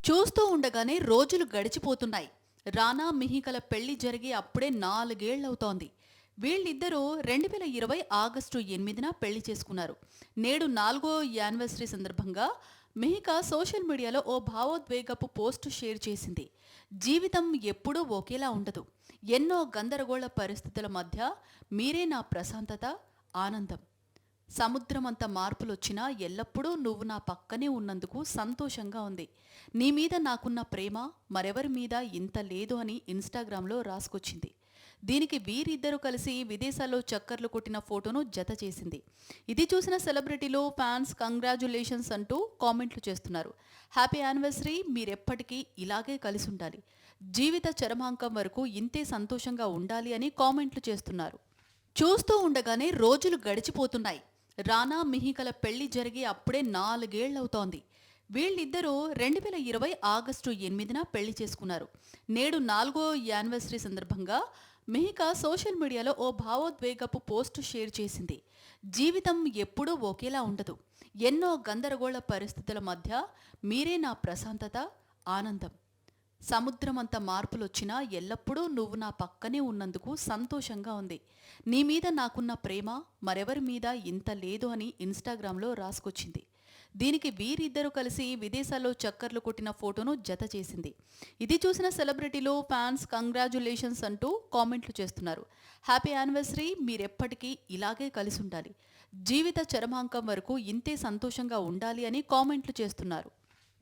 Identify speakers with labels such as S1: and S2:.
S1: చూస్తూ ఉండగానే రోజులు గడిచిపోతున్నాయి. రానా, మిహికల పెళ్లి జరిగి అప్పుడే 4 ఏళ్లవుతోంది. వీళ్ళిద్దరూ 2020 ఆగస్టు 8న పెళ్లి చేసుకున్నారు. నేడు 4వ యానివర్సరీ సందర్భంగా మిహిక సోషల్ మీడియాలో ఓ భావోద్వేగపు పోస్టు షేర్ చేసింది. జీవితం ఎప్పుడూ ఒకేలా ఉండదు. ఎన్నో గందరగోళ పరిస్థితుల మధ్య మీరే నా ప్రశాంతత, ఆనందం. సముద్రమంత మార్పులొచ్చినా ఎల్లప్పుడూ నువ్వు నా పక్కనే ఉన్నందుకు సంతోషంగా ఉంది. నీ మీద నాకున్న ప్రేమ మరెవరి మీద ఇంత లేదు అని ఇన్స్టాగ్రామ్లో రాసుకొచ్చింది. దీనికి వీరిద్దరూ కలిసి విదేశాల్లో చక్కర్లు కొట్టిన ఫోటోను జత చేసింది. ఇది చూసిన సెలబ్రిటీలు, ఫ్యాన్స్ కంగ్రాచ్యులేషన్స్ అంటూ కామెంట్లు చేస్తున్నారు. హ్యాపీ యానివర్సరీ, మీరెప్పటికీ ఇలాగే కలిసి ఉండాలి, జీవిత చరమాంకం వరకు ఇంతే సంతోషంగా ఉండాలి అని కామెంట్లు చేస్తున్నారు. చూస్తూ ఉండగానే రోజులు గడిచిపోతున్నాయి. రానా, మిహికల పెళ్లి జరిగి అప్పుడే 4 ఏళ్లవుతోంది. వీళ్ళిద్దరూ 2020 ఆగస్టు 8న పెళ్లి చేసుకున్నారు. నేడు 4వ యానివర్సరీ సందర్భంగా మిహిక సోషల్ మీడియాలో ఓ భావోద్వేగపు పోస్టు షేర్ చేసింది. జీవితం ఎప్పుడూ ఒకేలా ఉండదు. ఎన్నో గందరగోళ పరిస్థితుల మధ్య మీరే నా ప్రశాంతత, ఆనందం. సముద్రమంత మార్పులొచ్చినా ఎల్లప్పుడూ నువ్వు నా పక్కనే ఉన్నందుకు సంతోషంగా ఉంది. నీ మీద నాకున్న ప్రేమ మరెవరి మీద ఇంత లేదు అని ఇన్స్టాగ్రామ్లో రాసుకొచ్చింది. దీనికి వీరిద్దరూ కలిసి విదేశాల్లో చక్కర్లు కొట్టిన ఫోటోను జత చేసింది. ఇది చూసిన సెలబ్రిటీలు, ఫ్యాన్స్ కంగ్రాచ్యులేషన్స్ అంటూ కామెంట్లు చేస్తున్నారు. హ్యాపీ యానివర్సరీ, మీరెప్పటికీ ఇలాగే కలిసి ఉండాలి, జీవిత చరమాంకం వరకు ఇంతే సంతోషంగా ఉండాలి అని కామెంట్లు చేస్తున్నారు.